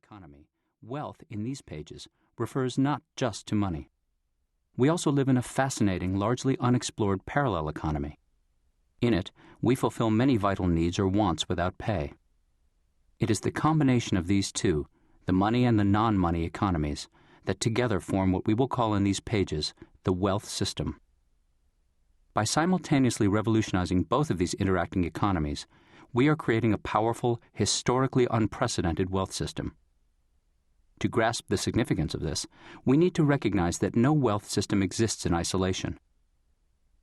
economy, wealth in these pages refers not just to money. We also live in a fascinating, largely unexplored parallel economy. In it, we fulfill many vital needs or wants without pay. It is the combination of these two, the money and the non-money economies, that together form what we will call in these pages the wealth system. By simultaneously revolutionizing both of these interacting economies, we are creating a powerful, historically unprecedented wealth system. To grasp the significance of this, we need to recognize that no wealth system exists in isolation.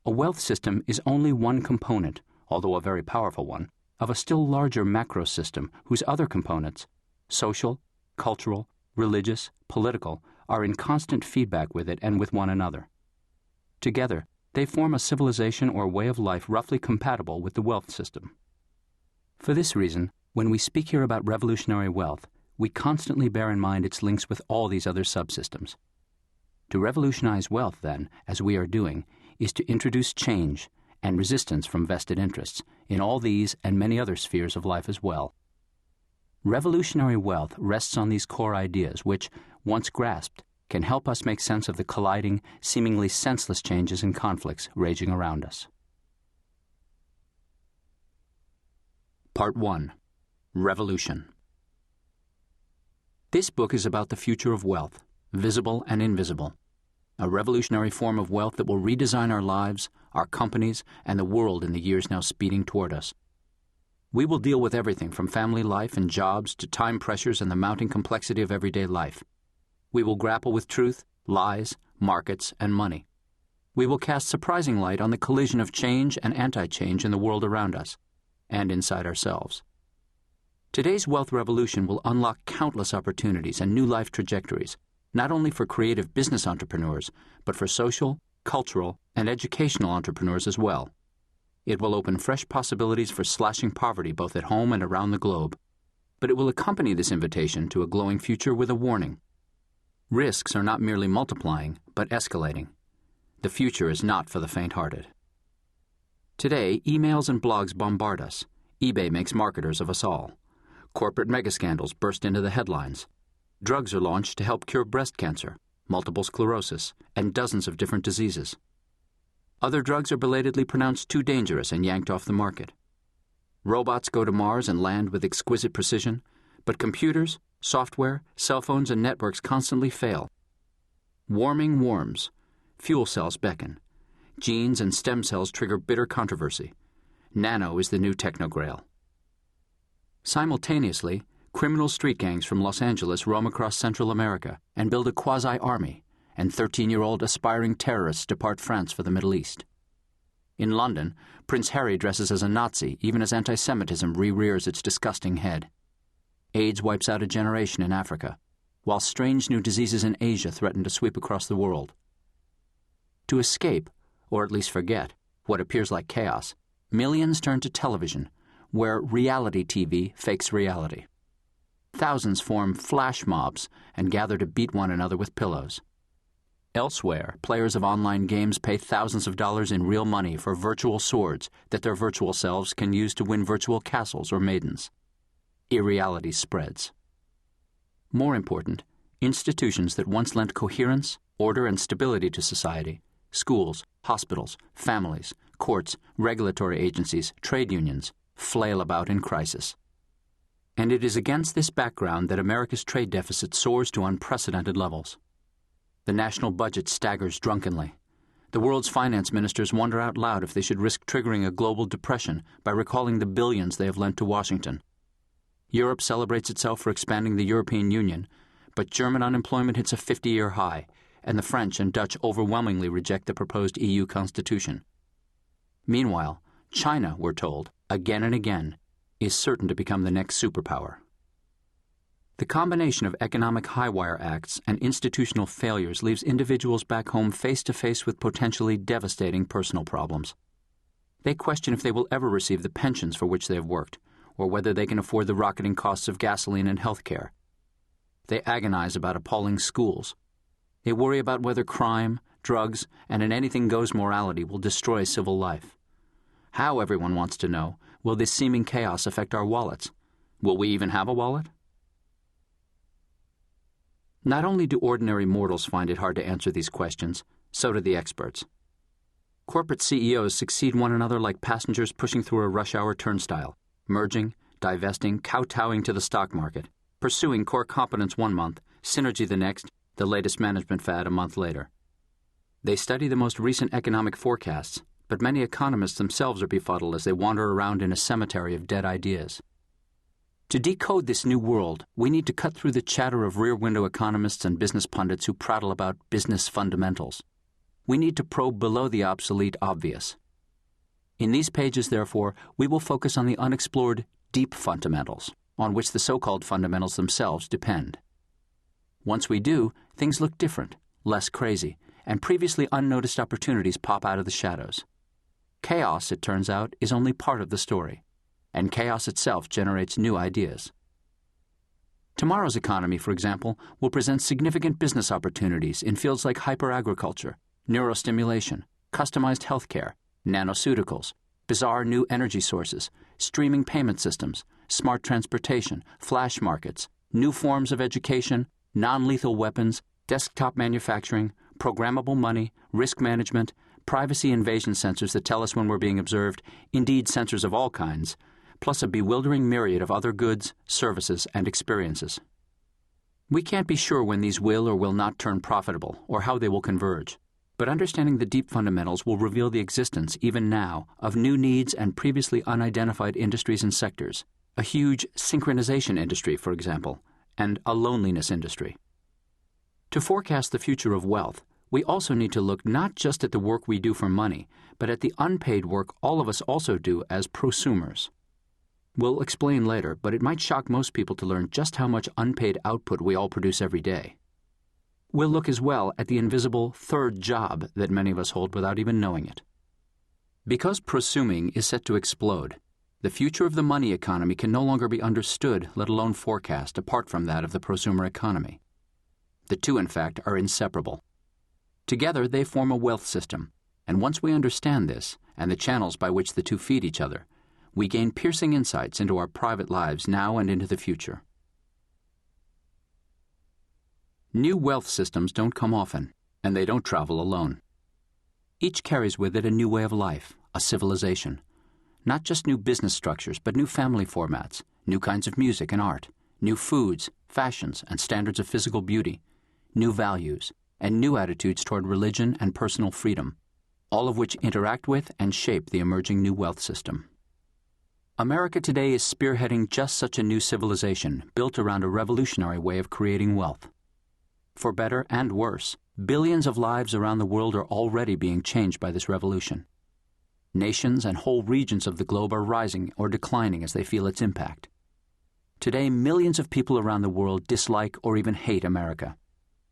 A wealth system is only one component, although a very powerful one, of a still larger macro system whose other components, social, cultural, religious, political, are in constant feedback with it and with one another. Together, they form a civilization or way of life roughly compatible with the wealth system. For this reason, when we speak here about revolutionary wealth, we constantly bear in mind its links with all these other subsystems. To revolutionize wealth, then, as we are doing, is to introduce change and resistance from vested interests in all these and many other spheres of life as well. Revolutionary wealth rests on these core ideas which, once grasped, can help us make sense of the colliding, seemingly senseless changes and conflicts raging around us. Part 1. Revolution. This book is about the future of wealth, visible and invisible, a revolutionary form of wealth that will redesign our lives, our companies, and the world in the years now speeding toward us. We will deal with everything from family life and jobs to time pressures and the mounting complexity of everyday life. We will grapple with truth, lies, markets, and money. We will cast surprising light on the collision of change and anti-change in the world around us, and inside ourselves. Today's wealth revolution will unlock countless opportunities and new life trajectories, not only for creative business entrepreneurs, but for social, cultural, and educational entrepreneurs as well. It will open fresh possibilities for slashing poverty both at home and around the globe. But it will accompany this invitation to a glowing future with a warning. Risks are not merely multiplying, but escalating. The future is not for the faint-hearted. Today, emails and blogs bombard us. eBay makes marketers of us all. Corporate megascandals burst into the headlines. Drugs are launched to help cure breast cancer, multiple sclerosis, and dozens of different diseases. Other drugs are belatedly pronounced too dangerous and yanked off the market. Robots go to Mars and land with exquisite precision, but computers, software, cell phones, and networks constantly fail. Warming warms. Fuel cells beckon. Genes and stem cells trigger bitter controversy. Nano is the new technograil. Simultaneously, criminal street gangs from Los Angeles roam across Central America and build a quasi-army, and 13-year-old aspiring terrorists depart France for the Middle East. In London, Prince Harry dresses as a Nazi even as anti-Semitism re-rears its disgusting head. AIDS wipes out a generation in Africa, while strange new diseases in Asia threaten to sweep across the world. To escape, or at least forget, what appears like chaos, millions turn to television, where reality TV fakes reality. Thousands form flash mobs and gather to beat one another with pillows. Elsewhere, players of online games pay thousands of dollars in real money for virtual swords that their virtual selves can use to win virtual castles or maidens. Irreality spreads. More important, institutions that once lent coherence, order, and stability to society, schools, hospitals, families, courts, regulatory agencies, trade unions, flail about in crisis. And it is against this background that America's trade deficit soars to unprecedented levels. The national budget staggers drunkenly. The world's finance ministers wonder out loud if they should risk triggering a global depression by recalling the billions they have lent to Washington. Europe celebrates itself for expanding the European Union, but German unemployment hits a 50-year high, and the French and Dutch overwhelmingly reject the proposed EU constitution. Meanwhile, China, we're told, again and again, is certain to become the next superpower. The combination of economic high-wire acts and institutional failures leaves individuals back home face-to-face with potentially devastating personal problems. They question if they will ever receive the pensions for which they have worked, or whether they can afford the rocketing costs of gasoline and health care. They agonize about appalling schools. They worry about whether crime, drugs, and an anything-goes morality will destroy civil life. How, everyone wants to know, will this seeming chaos affect our wallets? Will we even have a wallet? Not only do ordinary mortals find it hard to answer these questions, so do the experts. Corporate CEOs succeed one another like passengers pushing through a rush-hour turnstile, merging, divesting, kowtowing to the stock market, pursuing core competence one month, synergy the next, the latest management fad a month later. They study the most recent economic forecasts, but many economists themselves are befuddled as they wander around in a cemetery of dead ideas. To decode this new world, we need to cut through the chatter of rear-window economists and business pundits who prattle about business fundamentals. We need to probe below the obsolete obvious. In these pages, therefore, we will focus on the unexplored deep fundamentals, on which the so-called fundamentals themselves depend. Once we do, things look different, less crazy, and previously unnoticed opportunities pop out of the shadows. Chaos, it turns out, is only part of the story, and chaos itself generates new ideas. Tomorrow's economy, for example, will present significant business opportunities in fields like hyper-agriculture, neurostimulation, customized healthcare, nanoceuticals, bizarre new energy sources, streaming payment systems, smart transportation, flash markets, new forms of education, non-lethal weapons, desktop manufacturing, programmable money, risk management, privacy invasion sensors that tell us when we're being observed, indeed sensors of all kinds, plus a bewildering myriad of other goods, services, and experiences. We can't be sure when these will or will not turn profitable, or how they will converge. But understanding the deep fundamentals will reveal the existence, even now, of new needs and previously unidentified industries and sectors, a huge synchronization industry, for example, and a loneliness industry. To forecast the future of wealth, we also need to look not just at the work we do for money, but at the unpaid work all of us also do as prosumers. We'll explain later, but it might shock most people to learn just how much unpaid output we all produce every day. We'll look as well at the invisible third job that many of us hold without even knowing it. Because prosuming is set to explode, the future of the money economy can no longer be understood, let alone forecast, apart from that of the prosumer economy. The two, in fact, are inseparable. Together, they form a wealth system, and once we understand this and the channels by which the two feed each other, we gain piercing insights into our private lives now and into the future. New wealth systems don't come often, and they don't travel alone. Each carries with it a new way of life, a civilization. Not just new business structures, but new family formats, new kinds of music and art, new foods, fashions, and standards of physical beauty, new values, and new attitudes toward religion and personal freedom, all of which interact with and shape the emerging new wealth system. America today is spearheading just such a new civilization built around a revolutionary way of creating wealth. For better and worse, billions of lives around the world are already being changed by this revolution. Nations and whole regions of the globe are rising or declining as they feel its impact. Today, millions of people around the world dislike or even hate America.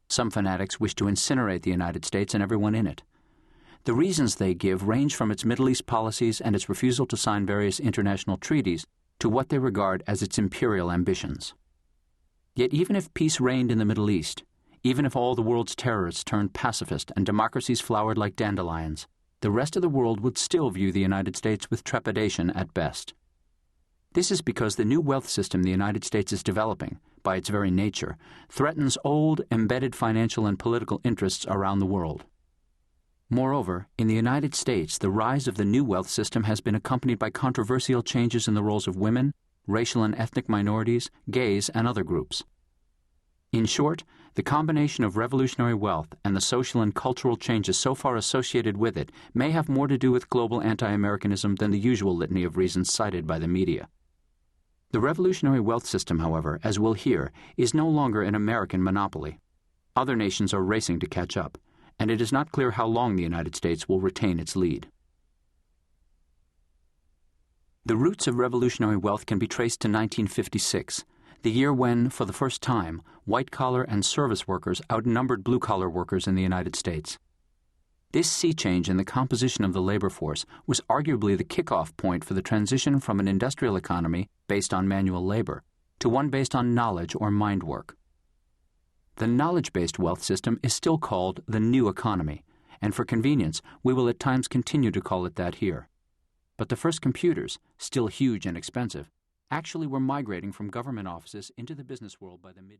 Some fanatics wish to incinerate the United States and everyone in it. The reasons they give range from its Middle East policies and its refusal to sign various international treaties to what they regard as its imperial ambitions. Yet even if peace reigned in the Middle East, even if all the world's terrorists turned pacifist and democracies flowered like dandelions, the rest of the world would still view the United States with trepidation at best. This is because the new wealth system the United States is developing, by its very nature, threatens old, embedded financial and political interests around the world. Moreover, in the United States, the rise of the new wealth system has been accompanied by controversial changes in the roles of women, racial and ethnic minorities, gays, and other groups. In short, the combination of revolutionary wealth and the social and cultural changes so far associated with it may have more to do with global anti-Americanism than the usual litany of reasons cited by the media. The revolutionary wealth system, however, as we'll hear, is no longer an American monopoly. Other nations are racing to catch up, and it is not clear how long the United States will retain its lead. The roots of revolutionary wealth can be traced to 1956, the year when, for the first time, white-collar and service workers outnumbered blue-collar workers in the United States. This sea change in the composition of the labor force was arguably the kickoff point for the transition from an industrial economy based on manual labor to one based on knowledge or mind work. The knowledge-based wealth system is still called the new economy, and for convenience, we will at times continue to call it that here. But the first computers, still huge and expensive, actually were migrating from government offices into the business world by the mid